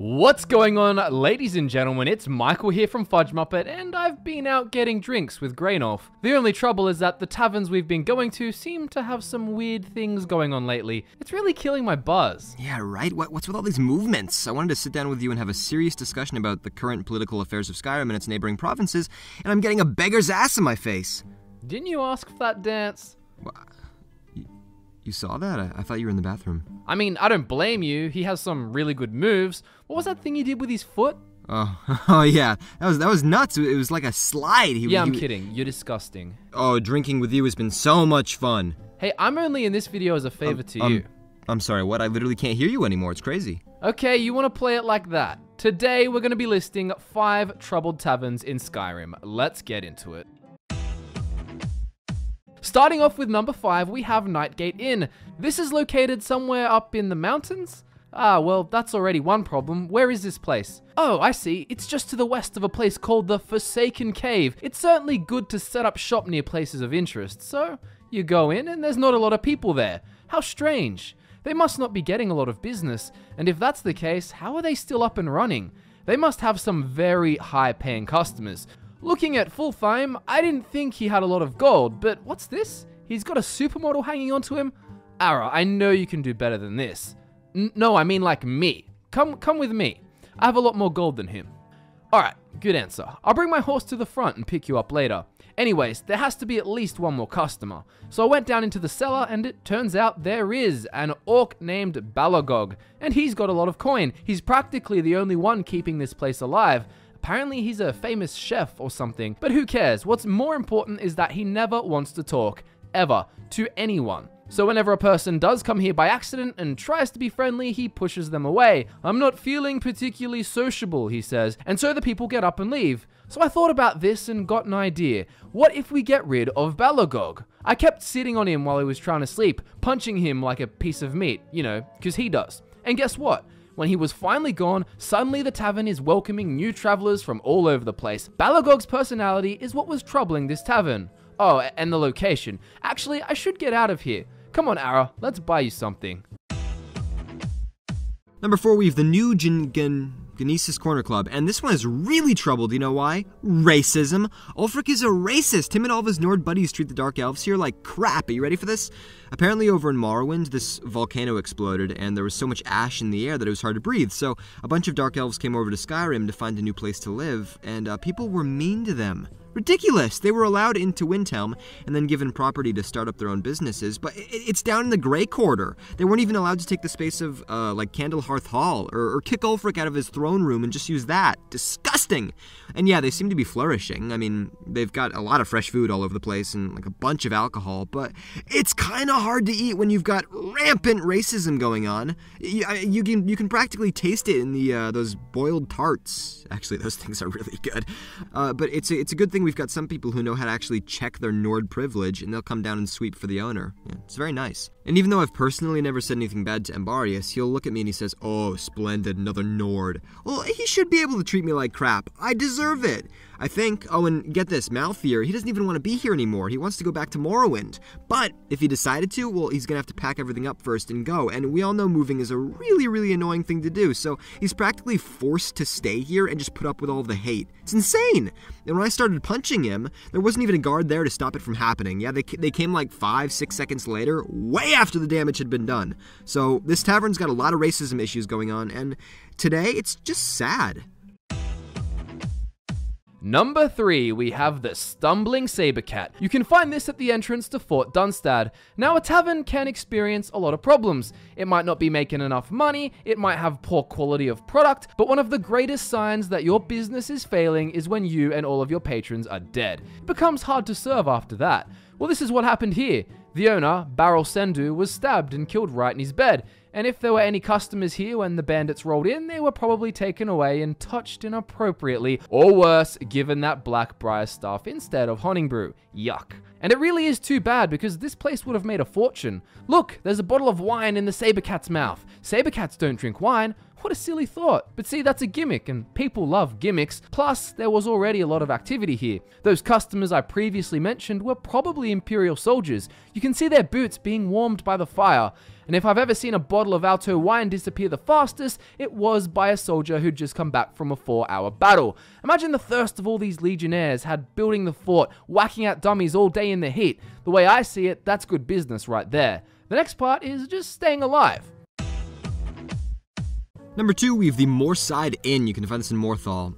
What's going on, ladies and gentlemen? It's Michael here from FudgeMuppet, and I've been out getting drinks with Grainolf. The only trouble is that the taverns we've been going to seem to have some weird things going on lately. It's really killing my buzz. Yeah, right? What's with all these movements? I wanted to sit down with you and have a serious discussion about the current political affairs of Skyrim and its neighboring provinces, and I'm getting a beggar's ass in my face. Didn't you ask for that dance? What? You saw that? I thought you were in the bathroom. I mean, I don't blame you. He has some really good moves. What was that thing he did with his foot? Oh yeah. That was nuts. It was like a slide. I'm kidding. You're disgusting. Oh, drinking with you has been so much fun. Hey, I'm only in this video as a favor to you. I'm sorry, what? I literally can't hear you anymore. It's crazy. Okay, you want to play it like that. Today, we're going to be listing 5 troubled taverns in Skyrim. Let's get into it. Starting off with number 5, we have Nightgate Inn. This is located somewhere up in the mountains? Ah, well, that's already one problem. Where is this place? Oh, I see. It's just to the west of a place called the Forsaken Cave. It's certainly good to set up shop near places of interest. So, you go in and there's not a lot of people there. How strange. They must not be getting a lot of business. And if that's the case, how are they still up and running? They must have some very high-paying customers. Looking at Fulfheim, I didn't think he had a lot of gold, but what's this? He's got a supermodel hanging onto him? Ara, I know you can do better than this. No, I mean like me. Come with me. I have a lot more gold than him. Alright, good answer. I'll bring my horse to the front and pick you up later. Anyways, there has to be at least one more customer. So I went down into the cellar and it turns out there is an orc named Balagog, and he's got a lot of coin. He's practically the only one keeping this place alive. Apparently he's a famous chef or something, but who cares? What's more important is that he never wants to talk, ever, to anyone. So whenever a person does come here by accident and tries to be friendly, he pushes them away. I'm not feeling particularly sociable, he says, and so the people get up and leave. So I thought about this and got an idea. What if we get rid of Balagog? I kept sitting on him while he was trying to sleep, punching him like a piece of meat, you know, because he does. And guess what? When he was finally gone, suddenly the tavern is welcoming new travelers from all over the place. Balagog's personality is what was troubling this tavern. Oh, and the location. Actually, I should get out of here. Come on, Ara, let's buy you something. Number 4, we have the new Denises Corner Club, and this one is really troubled. You know why? Racism. Ulfric is a racist. Him and all of his Nord buddies treat the Dark Elves here like crap. Are you ready for this? Apparently over in Morrowind, this volcano exploded, and there was so much ash in the air that it was hard to breathe. So a bunch of Dark Elves came over to Skyrim to find a new place to live, and people were mean to them. Ridiculous! They were allowed into Windhelm and then given property to start up their own businesses, but it's down in the Grey Quarter. They weren't even allowed to take the space of, like, Candlehearth Hall, or kick Ulfric out of his throne room and just use that. Disgusting! And yeah, they seem to be flourishing. I mean, they've got a lot of fresh food all over the place and, like, a bunch of alcohol, but it's kinda hard to eat when you've got rampant racism going on. You can practically taste it in the those boiled tarts. Actually, those things are really good. But it's a good thing we've got some people who know how to actually check their Nord privilege, and they'll come down and sweep for the owner. Yeah, it's very nice. And even though I've personally never said anything bad to Ambarius, he'll look at me and he says, "Oh, splendid, another Nord." Well, he should be able to treat me like crap. I deserve it. I think. Oh, and get this, Malthier, he doesn't even want to be here anymore. He wants to go back to Morrowind. But if he decided to, well, he's gonna have to pack everything up first and go. And we all know moving is a really, really annoying thing to do. So he's practically forced to stay here and just put up with all the hate. It's insane. And when I started punching him, there wasn't even a guard there to stop it from happening. Yeah, they came like 5-6 seconds later, way after the damage had been done. So this tavern's got a lot of racism issues going on, and today it's just sad. Number 3, we have the Stumbling Sabercat. You can find this at the entrance to Fort Dunstad. Now, a tavern can experience a lot of problems. It might not be making enough money, it might have poor quality of product, but one of the greatest signs that your business is failing is when you and all of your patrons are dead. It becomes hard to serve after that. Well, this is what happened here. The owner, Baral Sendu, was stabbed and killed right in his bed. And if there were any customers here when the bandits rolled in, they were probably taken away and touched inappropriately, or worse, given that Blackbriar stuff instead of Honningbrew. Yuck. And it really is too bad because this place would have made a fortune. Look, there's a bottle of wine in the Sabercat's mouth. Sabercats don't drink wine. What a silly thought. But see, that's a gimmick, and people love gimmicks. Plus, there was already a lot of activity here. Those customers I previously mentioned were probably Imperial soldiers. You can see their boots being warmed by the fire. And if I've ever seen a bottle of Alto wine disappear the fastest, it was by a soldier who'd just come back from a 4-hour battle. Imagine the thirst of all these legionnaires had building the fort, whacking out dummies all day in the heat. The way I see it, that's good business right there. The next part is just staying alive. Number 2, we have the Moorside Inn. You can find this in Morthal.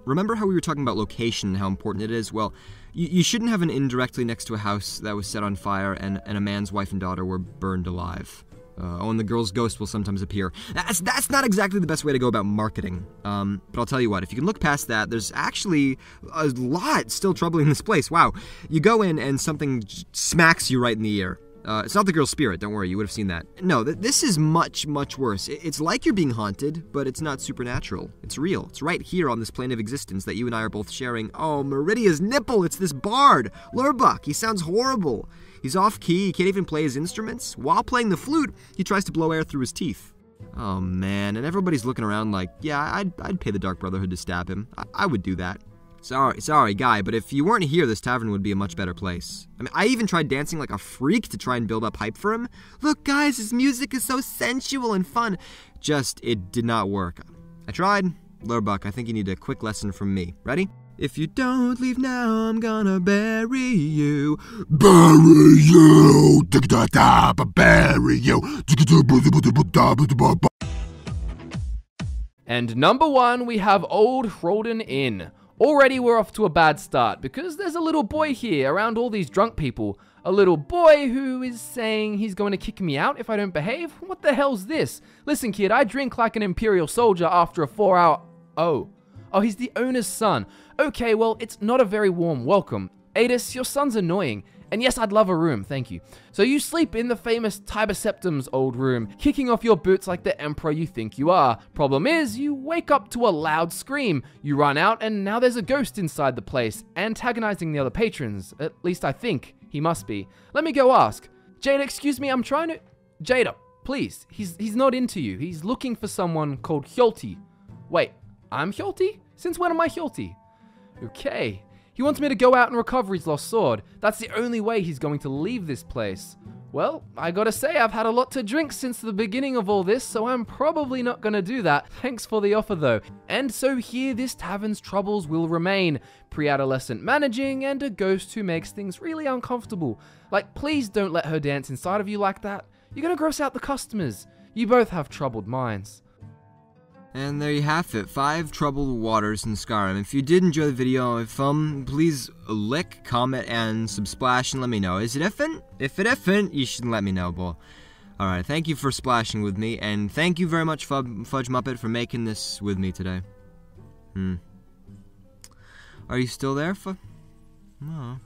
Remember how we were talking about location and how important it is? Well, you shouldn't have an inn directly next to a house that was set on fire and a man's wife and daughter were burned alive. And the girl's ghost will sometimes appear. That's not exactly the best way to go about marketing. But I'll tell you what, if you can look past that, there's actually a lot still troubling this place. Wow. You go in and something smacks you right in the ear. It's not the girl's spirit, don't worry, you would have seen that. No, this is much, much worse. It's like you're being haunted, but it's not supernatural. It's real. It's right here on this plane of existence that you and I are both sharing. Oh, Meridia's nipple! It's this bard! Lurbuck! He sounds horrible. He's off-key, he can't even play his instruments. While playing the flute, he tries to blow air through his teeth. Oh, man, and everybody's looking around like, yeah, I'd pay the Dark Brotherhood to stab him. I would do that. Sorry, guy, but if you weren't here, this tavern would be a much better place. I mean, I even tried dancing like a freak to try and build up hype for him. Look, guys, his music is so sensual and fun. Just, it did not work. I tried. Lurbuck, I think you need a quick lesson from me. Ready? If you don't leave now, I'm bury you. Bury you! Bury you! And number 1, we have Old Holden Inn. Already we're off to a bad start, because there's a little boy here around all these drunk people. A little boy who is saying he's going to kick me out if I don't behave? What the hell's this? Listen, kid, I drink like an Imperial soldier after a 4-hour... Oh, he's the owner's son. Okay, well, it's not a very warm welcome. Adis, your son's annoying. And yes, I'd love a room, thank you. So you sleep in the famous Tiber Septim's old room, kicking off your boots like the emperor you think you are. Problem is, you wake up to a loud scream. You run out, and now there's a ghost inside the place, antagonizing the other patrons. At least I think he must be. Let me go ask. Jada, excuse me, I'm trying to... Jada, please. He's not into you. He's looking for someone called Hjolte. Wait, I'm Hjolte? Since when am I Hjolte? Okay. He wants me to go out and recover his lost sword. That's the only way he's going to leave this place. Well, I gotta say, I've had a lot to drink since the beginning of all this, so I'm probably not gonna do that. Thanks for the offer, though. And so here, this tavern's troubles will remain. Pre-adolescent managing and a ghost who makes things really uncomfortable. Like, please don't let her dance inside of you like that. You're gonna gross out the customers. You both have troubled minds. And there you have it, 5 troubled waters in Skyrim. If you did enjoy the video, please lick, comment, and subsplash and let me know. Is it effing? If it effing, you should let me know, boy. Alright, thank you for splashing with me, and thank you very much, FudgeMuppet, for making this with me today. Are you still there, Oh.